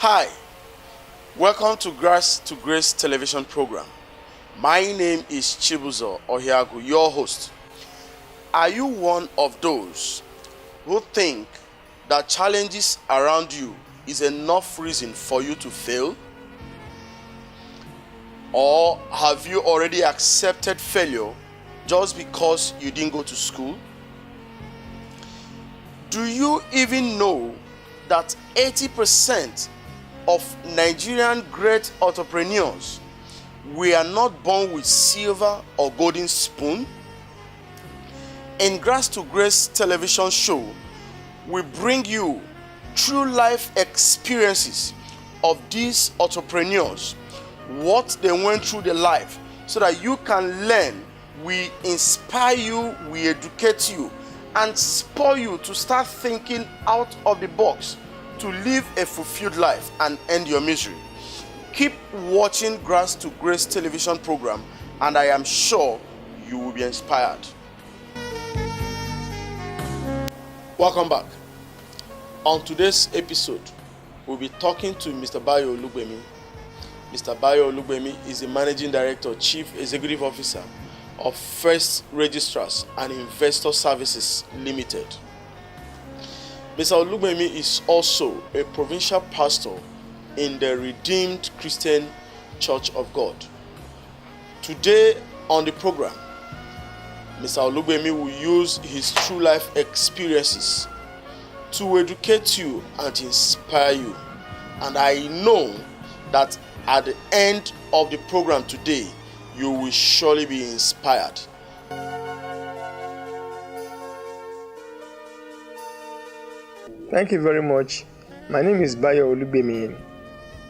Hi, welcome to Grass to Grace television program. My name is Chibuzo Ohiagu, your host. Are you one of those who think that challenges around you is enough reason for you to fail? Or have you already accepted failure just because you didn't go to school? Do you even know that 80% of Nigerian great entrepreneurs were not born with silver or golden spoon? In Grass to Grace television show, we bring you true life experiences of these entrepreneurs, what they went through their life, so that you can learn. We inspire you, we educate you, and spur you to start thinking out of the box to live a fulfilled life and end your misery. Keep watching Grass to Grace television program, and I am sure you will be inspired. Welcome back. On today's episode, we'll be talking to Mr. Bayo Olugbemi. Mr. Bayo Olugbemi is the Managing Director, Chief Executive Officer of First Registrars and Investor Services Limited. Mr. Olugbemi is also a provincial pastor in the Redeemed Christian Church of God. Today on the program, Mr. Olugbemi will use his true life experiences to educate you and inspire you. And I know that at the end of the program today, you will surely be inspired. Thank you very much. My name is Bayo Olugbemi.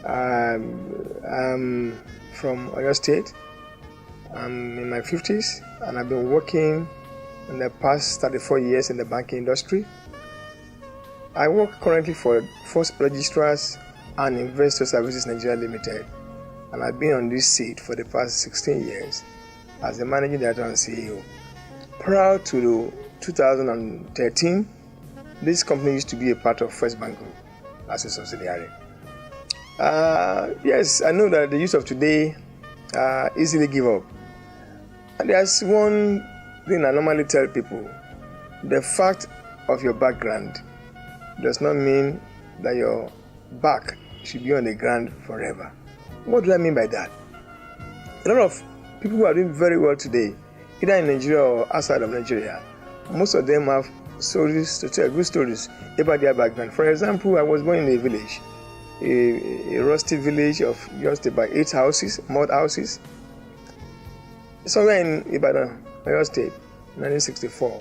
I'm from Oyo State. I'm in my 50s and I've been working in the past 34 years in the banking industry. I work currently for First Registrars and Investor Services Nigeria Limited, and I've been on this seat for the past 16 years as the Managing Director and CEO. Prior to 2013, this company used to be a part of First Bank Group as a subsidiary. Yes, I know that the youth of today easily give up. And there's one thing I normally tell people: the fact of your background does not mean that your back should be on the ground forever. What do I mean by that? A lot of people who are doing very well today, either in Nigeria or outside of Nigeria, most of them have stories to tell, good stories about their background. For example, I was born in a village, a rusty village of just about 8 houses, mud houses, somewhere in Ibadan, Oyo State, 1964.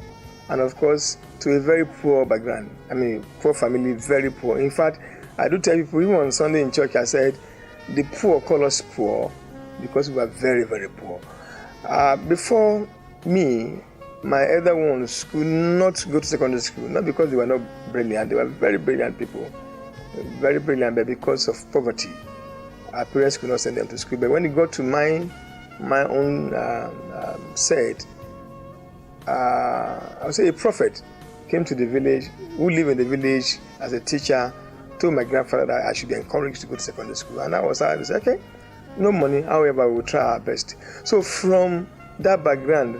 And of course, to a very poor background. I mean, poor family, very poor. In fact, I do tell people, even on Sunday in church, I said, the poor call us poor because we are very, very poor. Before me, my elder ones could not go to secondary school, not because they were not brilliant. They were very brilliant people, very brilliant, but because of poverty, our parents could not send them to school. But when it got to my own set, I would say a prophet came to the village, who lived in the village as a teacher, told my grandfather that I should be encouraged to go to secondary school. And that was how I said, okay, no money, however, we'll try our best. So from that background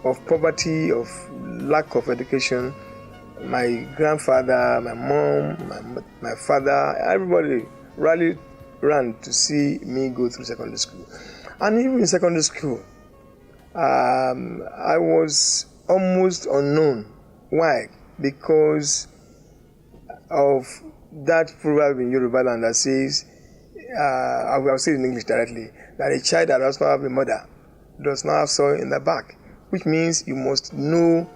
of poverty, of lack of education, my grandfather, my mom, my father, everybody rallied ran to see me go through secondary school. And even in secondary school, I was almost unknown. Why? Because of that proverb in Yoruba land that says, I will say it in English directly, that a child that does not have a mother does not have soil in the back, which means you must know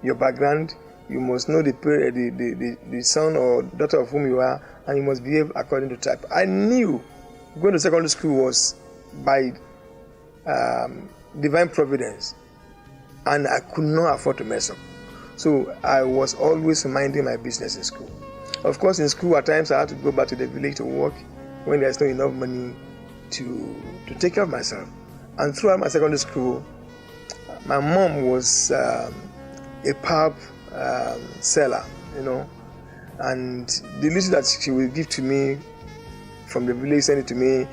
your background, you must know the son or daughter of whom you are, and you must behave according to type. I knew going to secondary school was by divine providence, and I could not afford to mess up. So I was always minding my business in school. Of course, in school at times I had to go back to the village to work when there's not enough money to take care of myself. And throughout my secondary school, my mom was a pub seller, and the little that she would give to me from the village send it to me.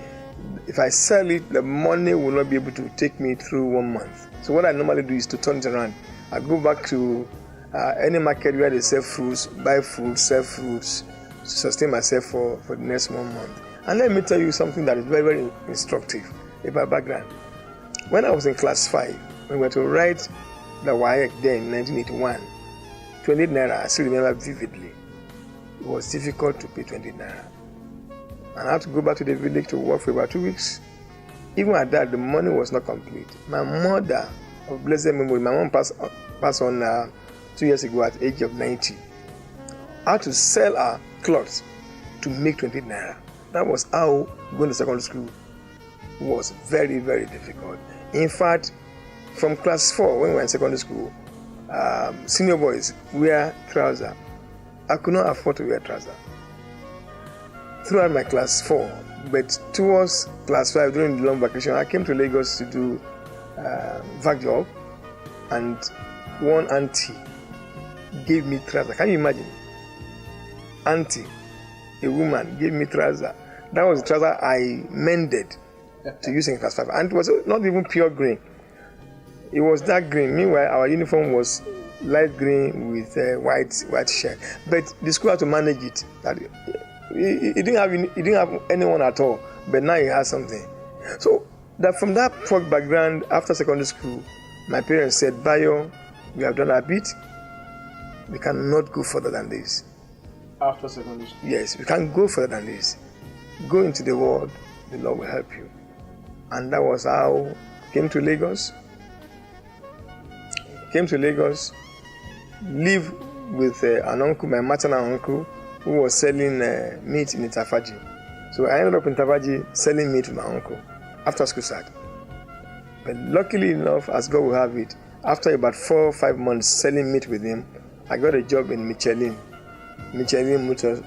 If I sell it, the money will not be able to take me through 1 month. So what I normally do is to turn it around. I go back to any market where they sell fruits, buy fruits, sell fruits, to sustain myself for the next 1 month. And let me tell you something that is very, very instructive about background. When I was in class 5, we were to write the WAEC there in 1981, 20 naira, I still remember vividly. It was difficult to pay 20 naira. And I had to go back to the village to work for about 2 weeks. Even at that, the money was not complete. My mother, of blessed memory, my mom passed on 2 years ago at the age of 90. I had to sell her clothes to make 20 naira. That was how going to secondary school was very, very difficult. In fact, from class 4, when we were in secondary school, senior boys wear trousers. I could not afford to wear trousers throughout my class 4, but towards class 5 during the long vacation, I came to Lagos to do vac job, and one auntie gave me trousers. Can you imagine? Auntie, a woman, gave me trousers. That was the trouser I mended to use in class 5, and it was not even pure green. It was dark green. Meanwhile, our uniform was light green with white shirt. But the school had to manage it. That it didn't have anyone at all. But now it has something. So that from that poor background, after secondary school, my parents said, "Bayo, we have done a bit. We cannot go further than this." After secondary school? Yes, we can't go further than this. Go into the world. The Lord will help you. And that was how I came to Lagos. Live with an uncle, my maternal uncle, who was selling meat in Itafaji. So I ended up in Itafaji selling meat to my uncle after school started. But luckily enough, as God will have it, after about 4 or 5 months selling meat with him, I got a job in Michelin Nigeria Limited.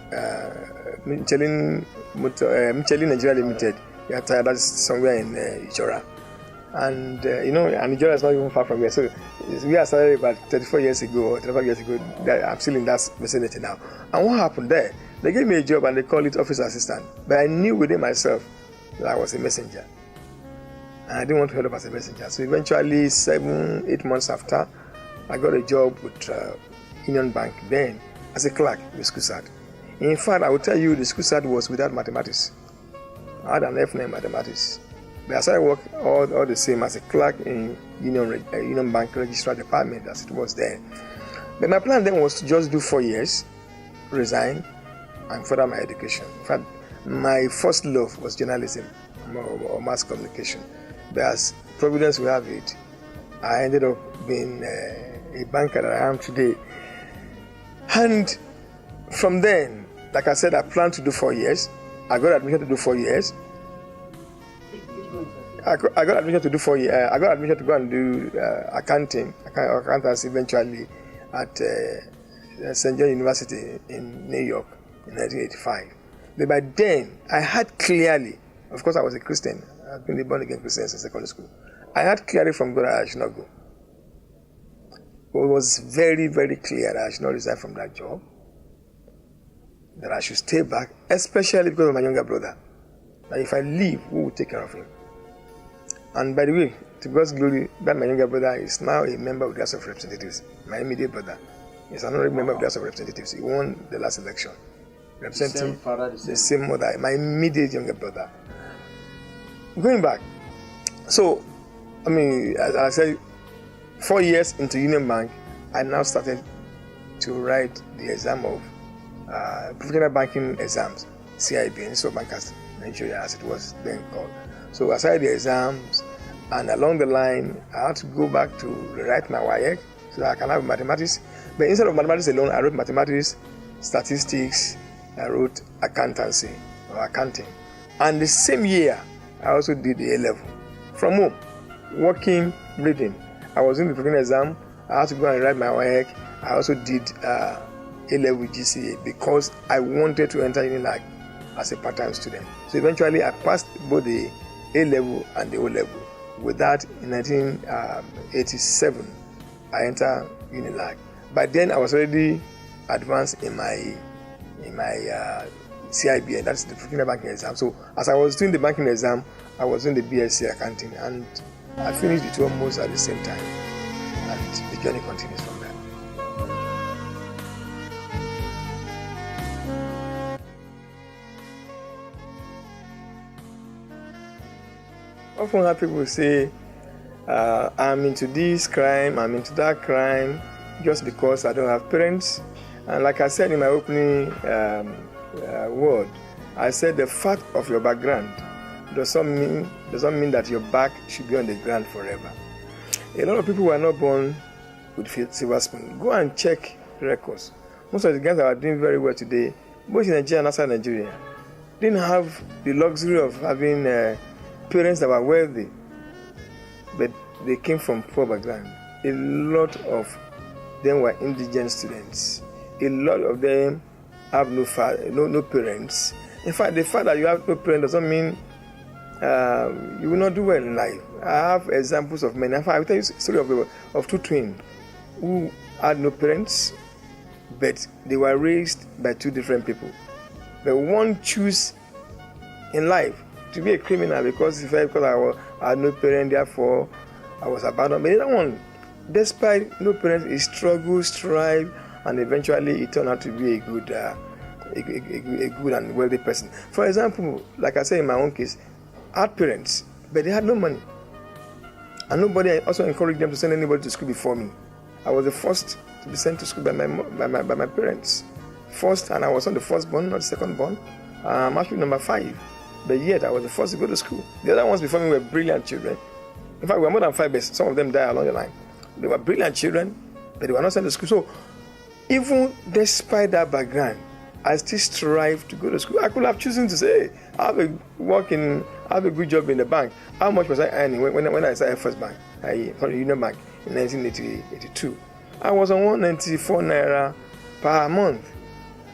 That's somewhere in Ijora. And and Ijora is not even far from here. So we are started about 34 years ago or 35 years ago. I'm still in that vicinity now. And what happened there? They gave me a job and they called it office assistant. But I knew within myself that I was a messenger. And I didn't want to head up as a messenger. So eventually, 7-8 months after, I got a job with Union Bank then as a clerk with SCUSAD. In fact, I will tell you the SCUSAD was without mathematics. I had an F9 mathematics. But as I worked all the same as a clerk in Union Bank Registrar Department as it was there. But my plan then was to just do 4 years, resign, and further my education. In fact, my first love was journalism or mass communication. But as Providence will have it, I ended up being a banker that I am today. And from then, like I said, I planned to do 4 years. I got admission to do 4 years. I got admission to do 4 years. I got admission to go and do accountancy eventually at St. John University in New York in 1985. But by then, I had clearly, of course I was a Christian, I've been a born-again Christian since secondary school. I had clearly from God that I should not go. It was very, very clear that I should not resign from that job, that I should stay back, especially because of my younger brother. That if I leave, who will take care of him? And by the way, to God's glory, that my younger brother is now a member of the House of Representatives. My immediate brother is another member of the House of Representatives. He won the last election, representing the same mother, my immediate younger brother. Going back, so, as I said, 4 years into Union Bank, I now started to write the exam of professional banking exams, CIB, Institute of Bankers Nigeria, as it was then called. So I started the exams, and along the line, I had to go back to rewrite my WAEC so that I can have mathematics. But instead of mathematics alone, I wrote mathematics, statistics, I wrote accountancy or accounting. And the same year, I also did the A-level. From home, working, reading. I was in the professional exam. I had to go and write my WAEC. I also did A-level GCA because I wanted to enter Unilag as a part-time student. So eventually, I passed both the A-level and the O-level. With that, in 1987, I entered Unilag. By then, I was already advanced in my CIBN, that's the Female Banking Exam. So as I was doing the banking exam, I was doing the BSc accounting, and I finished it almost at the same time, and the journey continues from there. Often have people say, I'm into this crime, I'm into that crime, just because I don't have parents. And like I said in my opening word, I said the fact of your background doesn't mean that your back should be on the ground forever. A lot of people were not born with silver spoon. Go and check the records. Most of the guys that are doing very well today, both in Nigeria and outside Nigeria, didn't have the luxury of having parents that were wealthy, but they came from poor background. A lot of them were indigent students. A lot of them have no parents. In fact, the fact that you have no parents doesn't mean you will not do well in life. I have examples of many. In fact, I will tell you a story of two twins who had no parents, but they were raised by two different people. But one chose in life to be a criminal because I had no parents, therefore I was abandoned. But the other one, despite no parents, he struggled, strived, and eventually he turned out to be a good and wealthy person. For example, like I said in my own case, I had parents, but they had no money. And nobody also encouraged them to send anybody to school before me. I was the first to be sent to school by my parents. First, and I was not the first born, not the second born. I'm actually number 5. But yet I was the first to go to school. The other ones before me were brilliant children. In fact, we were more than 5, but some of them died along the line. They were brilliant children, but they were not sent to school. So even despite that background, I still strive to go to school. I could have chosen to say, I have a good job in the bank. How much was I earning when I started First Bank, Union Bank, in 1982? I was on 194 naira per month.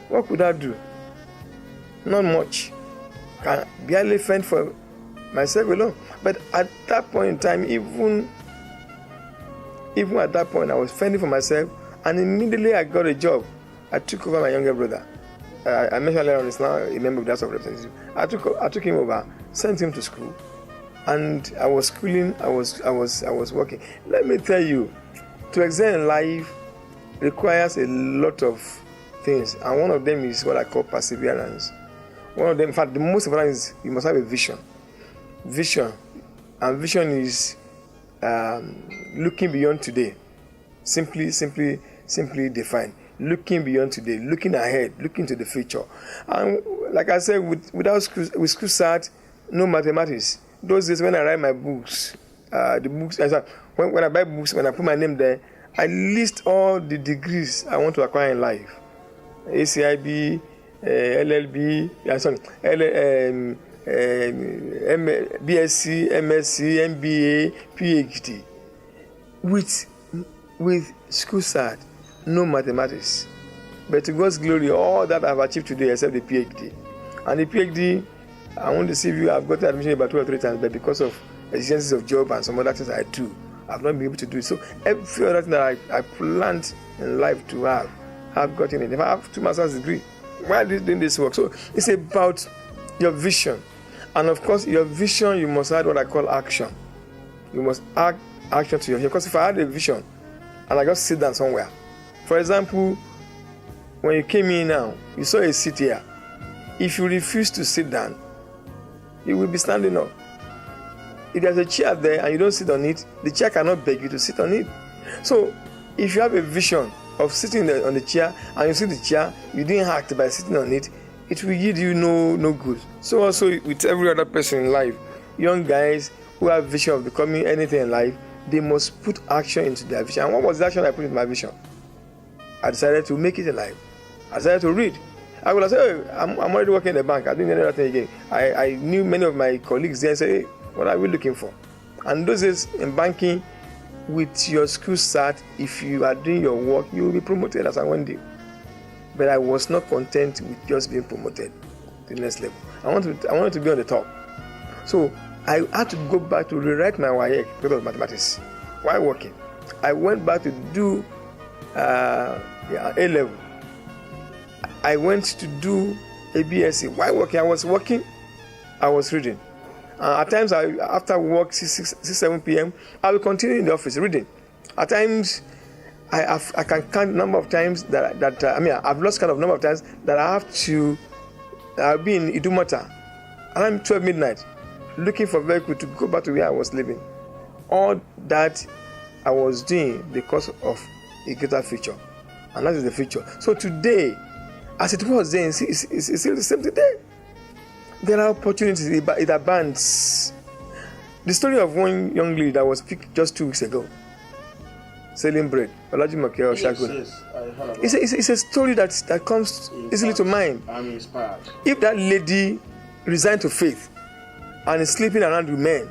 What could I do? Not much. Can barely fend for myself alone. But at that point in time, even at that point, I was fending for myself, and immediately I got a job. I took over my younger brother. I mentioned earlier on, he's now a member of the House of Representatives. I took him over, sent him to school, and I was schooling. I was working. Let me tell you, to excel in life requires a lot of things, and one of them is what I call perseverance. One of them, in fact, the most important is you must have a vision. Vision, and vision is looking beyond today. Simply defined. Looking beyond today, looking ahead, looking to the future. And like I said, with school start, no mathematics. Those days when I write my books, when I buy books, when I put my name there, I list all the degrees I want to acquire in life. ACIB, LLB, BSc, MSc, MBA, PhD. With school start, no mathematics. But to God's glory, all that I've achieved today except the PhD. And the PhD, I want to see you, I've got admission about 2 or 3 times, but because of exigencies of job and some other things I do, I've not been able to do it. So every other thing that I planned in life to have, I've gotten it. If I have 2 master's degree, why are you doing this work? So it's about your vision. And of course, your vision, you must add what I call action. You must add action to your vision. Because if I had a vision and I just sit down somewhere, for example, when you came in now, you saw a seat here. If you refuse to sit down, you will be standing up. If there's a chair there and you don't sit on it, the chair cannot beg you to sit on it. So if you have a vision of sitting on the chair and you see the chair, you didn't act by sitting on it, it will yield you no good. So also with every other person in life, young guys who have vision of becoming anything in life, they must put action into their vision. And what was the action I put into my vision? I decided to make it in life. I decided to read. I would have said, hey, I'm already working in the bank. I didn't need anything again. I knew many of my colleagues there and said, hey, what are we looking for? And those days in banking, with your school start, if you are doing your work, you will be promoted as I one day. But I was not content with just being promoted to the next level. I wanted to be on the top. So I had to go back to rewrite my WAEC because of mathematics. While working, I went back to do A level. I went to do a BSc. While working, I was working, I was reading. At times, after work, 6, 7 p.m., I will continue in the office reading. At times, I can count number of times I've lost count of number of times that I have to be in Idumota around 12 midnight, looking for a vehicle to go back to where I was living. All that I was doing because of a greater future, and that is the future. So today, as it was then, it's still the same today. There are opportunities, it abounds. The story of one young lady that was picked just 2 weeks ago, selling bread, Olajumoke Oshaguna. Yes, it's a story that comes easily to mind. I'm inspired. If that lady resigned to faith and is sleeping around with men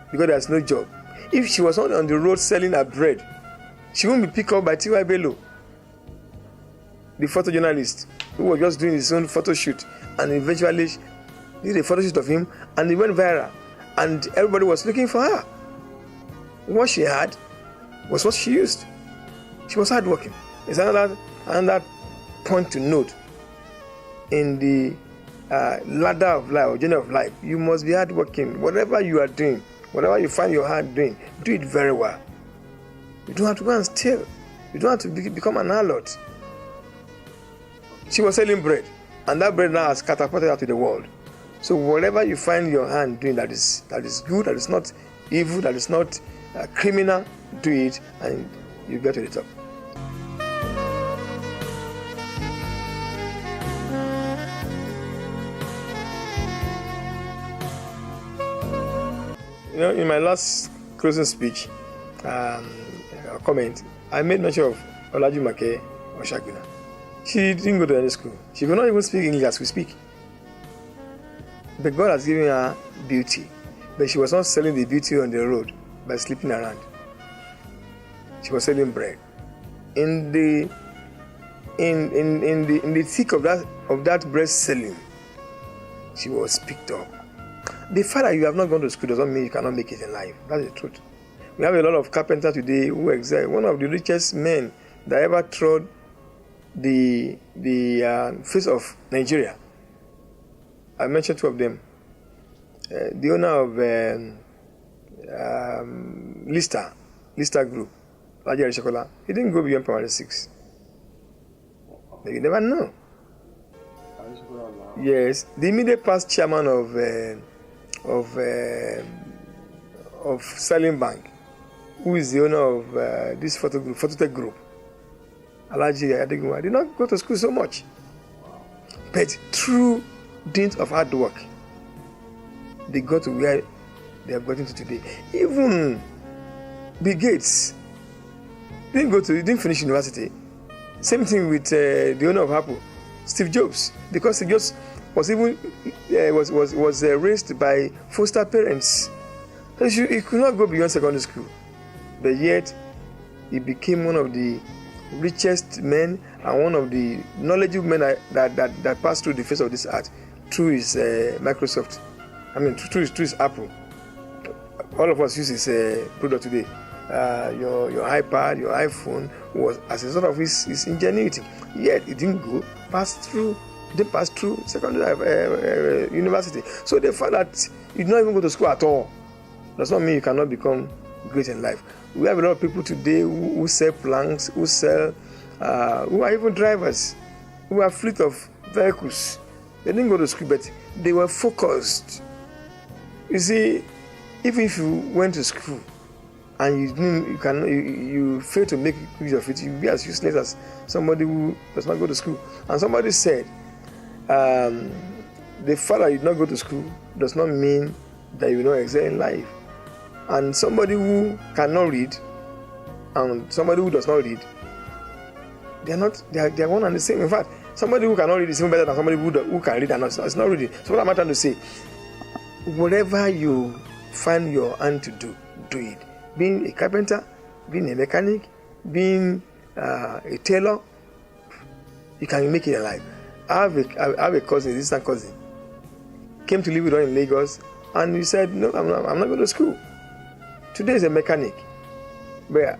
because there's no job, if she was not on the road selling her bread, she won't be picked up by T.Y. Bello, the photojournalist who was just doing his own photo shoot, and eventually did a photo shoot of him, and it went viral, and everybody was looking for her. What she had was what she used. She was hardworking. It's another point to note in the ladder of life or journey of life. You must be hardworking. Whatever you are doing, whatever you find your heart doing, do it very well. You don't have to go and steal. You don't have to become an harlot. She was selling bread, and that bread now has catapulted her to the world. So whatever you find your hand doing that is good, that is not evil, that is not criminal, do it, and you get to the top. You know, in my last closing speech, comment, I made mention of Olajumoke Oshaguna. She didn't go to any school. She could not even speak English as we speak. But God has given her beauty. But she was not selling the beauty on the road by sleeping around. She was selling bread. In the thick of that bread selling, she was picked up. The fact that you have not gone to school doesn't mean you cannot make it in life. That's the truth. We have a lot of carpenters today who excel. One of the richest men that ever trod the face of Nigeria. I mentioned two of them. The owner of Lister Group, Laji Arishekola, he didn't go beyond primary 6. But you never know. Yes, the immediate past chairman of Sterling Bank, who is the owner of this Phototech Group, Alhaji Adegunwa, did not go to school so much. But through dint of hard work, they got to where they have gotten to today. Even Bill Gates didn't finish university. Same thing with the owner of Apple, Steve Jobs, because Steve Jobs was raised by foster parents. So he could not go beyond secondary school, but yet he became one of the richest men and one of the knowledgeable men that passed through the face of this earth through his Microsoft. Through his Apple. All of us use his product today. Your iPad, your iPhone was as a result of his ingenuity. Yet it didn't pass through secondary university. So the fact that you do not even go to school at all does not mean you cannot become great in life. We have a lot of people today who sell planks, who are even drivers, who have fleet of vehicles. They didn't go to school, but they were focused. You see, even if you went to school and you fail to make use of it, you'll be as useless as somebody who does not go to school. And somebody said, the fact that you did not go to school does not mean that you will not excel in life. And somebody who cannot read and somebody who does not read, they are one and the same. In fact, somebody who cannot read is even better than somebody who can read and is not reading. So what am I trying to say? Whatever you find your hand to do it. Being a carpenter, being a mechanic, being a tailor, you can make it in life. I have a cousin, a distant cousin, came to live with us in Lagos, and he said, no, I'm not going to school. Today is a mechanic. But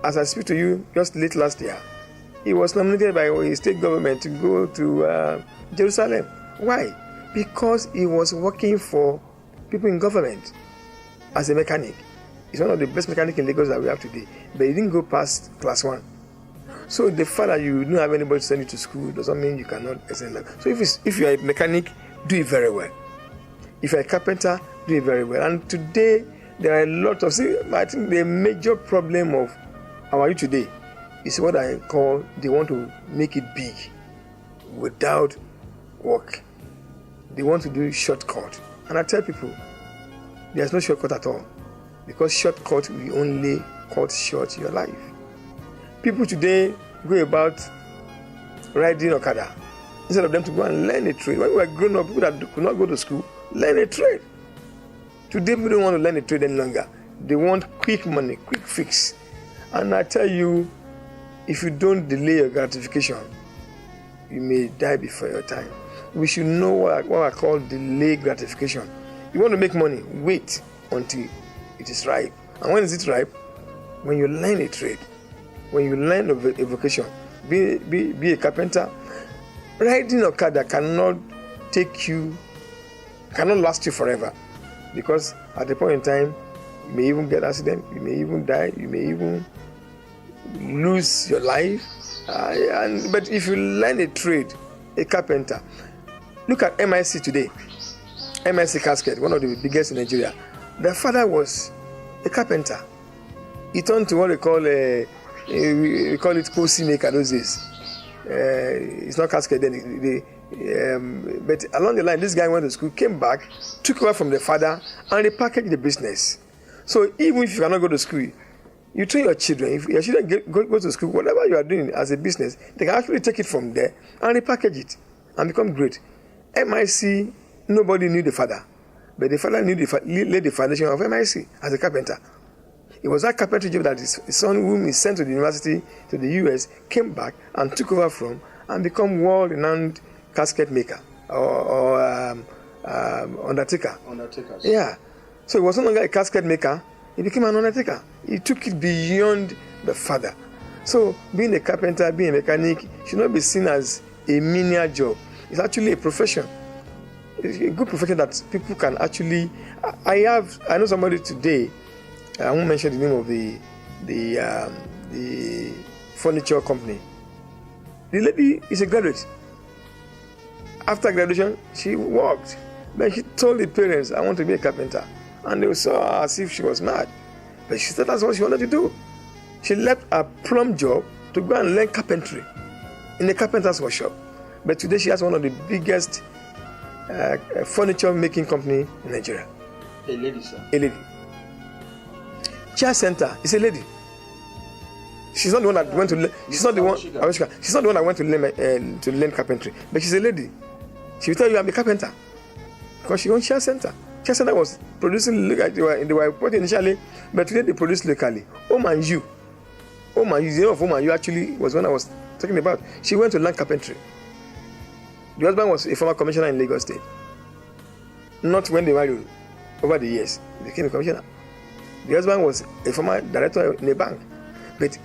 as I speak to you, just late last year, he was nominated by the state government to go to Jerusalem Why? Because he was working for people in government as a mechanic. He's one of the best mechanics in Lagos that we have today, but he didn't go past class 1. So the fact that you don't have anybody to send you to school doesn't mean you cannot extend that. So if you are a mechanic, do it very well. If you're a carpenter, do it very well. And today, there are a lot of, I think the major problem of our youth today is what I call, they want to make it big without work. They want to do shortcut. And I tell people, there's no shortcut at all. Because shortcut will only cut short your life. People today go about riding Okada instead of them to go and learn a trade. When we were growing up, people that could not go to school, learn a trade. Today, people don't want to learn a trade any longer. They want quick money, quick fix. And I tell you, if you don't delay your gratification, you may die before your time. We should know what I call delay gratification. You want to make money, wait until it is ripe. And when is it ripe? When you learn a trade, when you learn a vocation, be a carpenter. Riding Okada cannot last you forever, because at the point in time, you may even get accident, you may even die, you may even lose your life. But if you learn a trade, a carpenter, look at MIC today. MIC Casket, one of the biggest in Nigeria. Their father was a carpenter. He turned to what we call it cozy maker those days. It's not casket then. But along the line, this guy went to school, came back, took over from the father, and repackaged the business. So even if you cannot go to school, you train your children. If your children go to school, whatever you are doing as a business, they can actually take it from there and repackage it and become great. MIC, nobody knew the father, but the father laid the foundation of MIC as a carpenter. It was that carpentry job that his son, whom he sent to the university, to the US, came back and took over from and become world-renowned casket maker or undertaker. Undertakers. Yeah. So he was no longer a casket maker, he became an undertaker. He took it beyond the father. So being a carpenter, being a mechanic should not be seen as a menial job. It's actually a profession. It's a good profession that people can actually... I know somebody today, I won't mention the name of the furniture company. The lady is a graduate. After graduation, she worked. But she told the parents, I want to be a carpenter. And they saw her as if she was mad. But she said that's what she wanted to do. She left a plum job to go and learn carpentry in a carpenter's workshop. But today she has one of the biggest furniture making company in Nigeria. A lady, sir. A lady. Chair Center is a lady. She's not the one that went to learn. She's not the one. She's not the one that went to learn carpentry. But she's a lady. She will tell you I'm a carpenter because she owns Chair Center. Chair Center was producing. They were importing initially, but today they produce locally. Oman U, the name of Oman U actually was one I was talking about. She went to learn carpentry. The husband was a former commissioner in Lagos State. Not when they married, over the years, he became a commissioner. The husband was a former director in a bank. But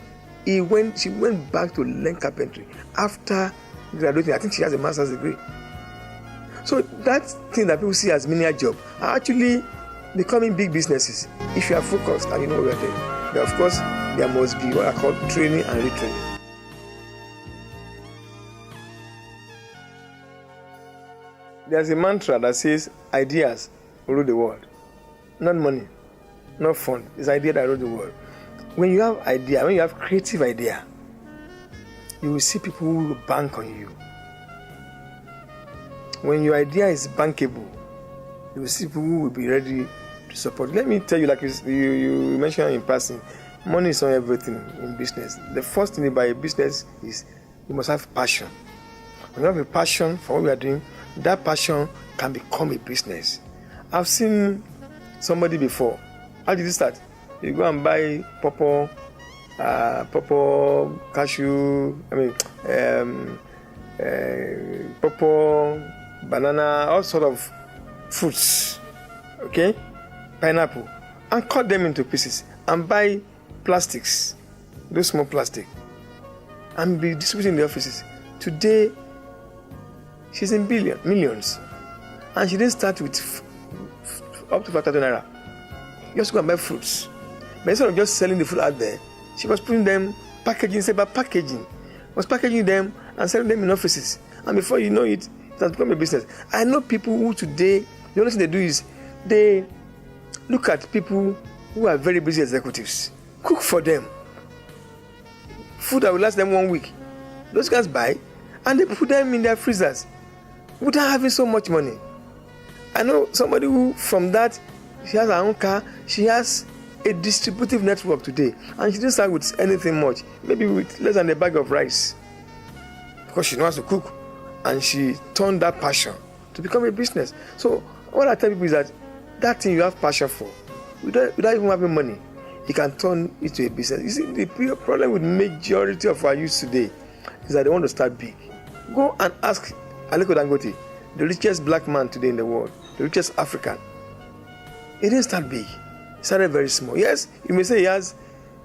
she went back to learn carpentry after graduating. I think she has a master's degree. So that thing that people see as menial job are actually becoming big businesses if you are focused and you know what you are doing. But of course, there must be what I call training and retraining. There's a mantra that says ideas rule the world. Not money, not fund. It's idea that rule the world. When you have idea, when you have creative idea, you will see people who will bank on you. When your idea is bankable, you will see people who will be ready to support. Let me tell you, like you mentioned in passing, money is not everything in business. The first thing about a business is you must have passion. When you have a passion for what you are doing, that passion can become a business. I've seen somebody before. How did it start? You go and buy pawpaw, cashew, pawpaw, banana, all sort of fruits, okay? Pineapple, and cut them into pieces and buy plastics, those small plastic, and be distributing in the offices. Today, she's in millions. And she didn't start with up to 5,000 naira. Just go and buy fruits. But instead of just selling the food out there, she was putting them, packaging, say about packaging. Was packaging them and selling them in offices. And before you know it, it has become a business. I know people who today, the only thing they do is they look at people who are very busy executives, cook for them. Food that will last them 1 week. Those guys buy and they put them in their freezers without having so much money. I know somebody who, from that, she has her own car, she has a distributive network today, and she didn't start with anything much, maybe with less than a bag of rice, because she knows how to cook, and she turned that passion to become a business. So what I tell people is that thing you have passion for, without even having money, you can turn it to a business. You see, the problem with majority of our youth today is that they want to start big. Go and ask Aliko Dangote, the richest black man today in the world, the richest African. He didn't start big. He started very small. Yes, you may say he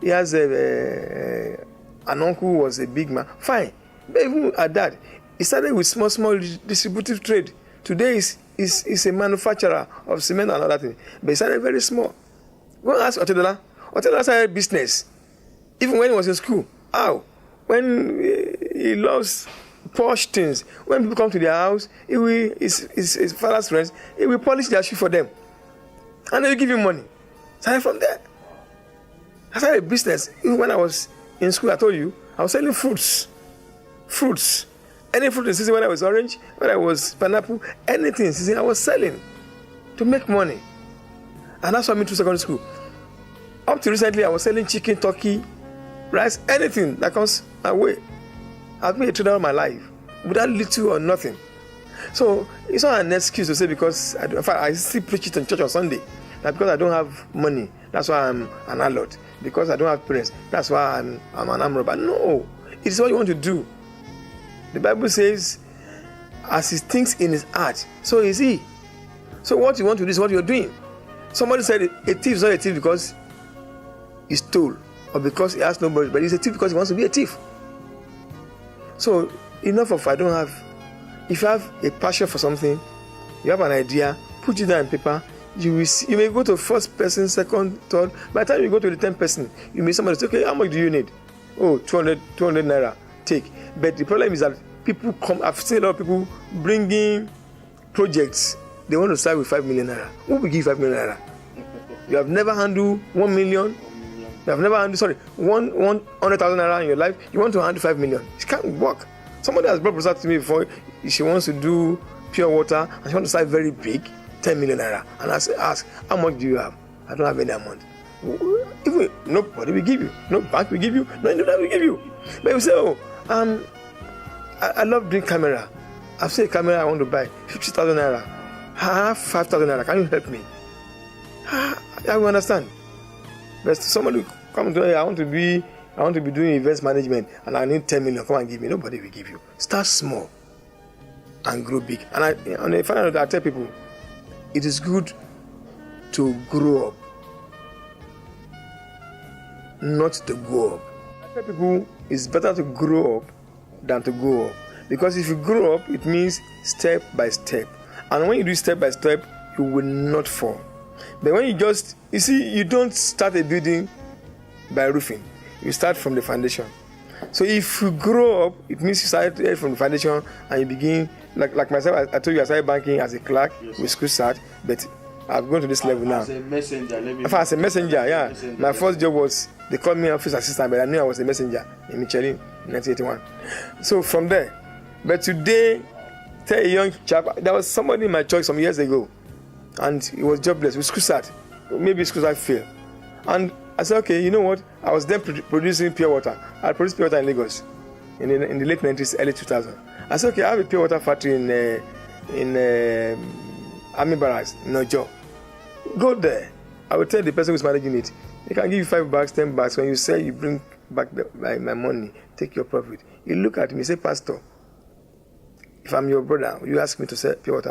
has an uncle who was a big man. Fine. But even at that, he started with small distributive trade. Today is a manufacturer of cement and other things. But he started very small. Go and ask Otedola. Otedola started business. Even when he was in school. How? When he loves posh things. When people come to their house, his father's friends, he will polish their shoe for them. And they will give him money. Started from there. I started a business. Even when I was in school, I told you, I was selling fruits. Fruits. Any fruit in season, when I was orange, when I was pineapple, anything in season, I was selling to make money. And that's what I mean to secondary school. Up to recently, I was selling chicken, turkey, rice, anything that comes my way. I've been a trader all my life, without little or nothing. So it's not an excuse to say because in fact, I still preach it in church on Sunday. That because I don't have money, that's why I'm an harlot. Because I don't have parents, that's why I'm an arm robber. No, it's what you want to do. The Bible says, as he thinks in his heart, so is he. So what you want to do is what you're doing. Somebody said a thief is not a thief because he stole or because he has nobody, but he's a thief because he wants to be a thief. So enough of I don't have. If you have a passion for something, you have an idea, put it down on paper. You will see, you may go to first person, second, third. By the time you go to the 10th person, you may somebody say, okay, how much do you need? Oh, 200 naira, take. But the problem is that people come, I've seen a lot of people bringing projects. They want to start with 5 million naira. Who will give 5 million naira? You have never handled 1 million. You have never handled, 100,000 naira in your life. You want to handle 5 million. It can't work. Somebody has brought proposal to me before. She wants to do pure water and she wants to start very big, 10 million naira. And I ask, how much do you have? I don't have any amount. Even nobody will give you. No bank will give you. No internet will give you. But you say, oh, I love doing camera. I've seen a camera I want to buy, 50,000 naira. I have 5,000 naira. Can you help me? I will understand. But somebody come to me, I want to be doing events management and I need 10 million. Come and give me. Nobody will give you. Start small and grow big. And I find out that I tell people, it is good to grow up, not to go up. I tell people it's better to grow up than to go up. Because if you grow up, it means step by step. And when you do step by step, you will not fall. But when you don't start a building by roofing. You start from the foundation. So if you grow up, it means you start from the foundation and you begin, like myself, I told you I started banking as a clerk with school start, but I've gone to this level now. As a messenger, as a messenger, yeah. My first job was, they called me office assistant, but I knew I was a messenger in Michelin in 1981. So from there, but today, tell a young chap, there was somebody in my church some years ago, and he was jobless with school start. Maybe school start failed. And I said, okay, you know what? I was then producing pure water. I produced pure water in Lagos in the late 90s, early 2000s. I said, okay, I have a pure water factory in Army Barracks, in Ojo. Go there. I will tell the person who's managing it, they can give you $5, $10. When you sell, you bring back my money, take your profit. You look at me, say, Pastor, if I'm your brother, you ask me to sell pure water.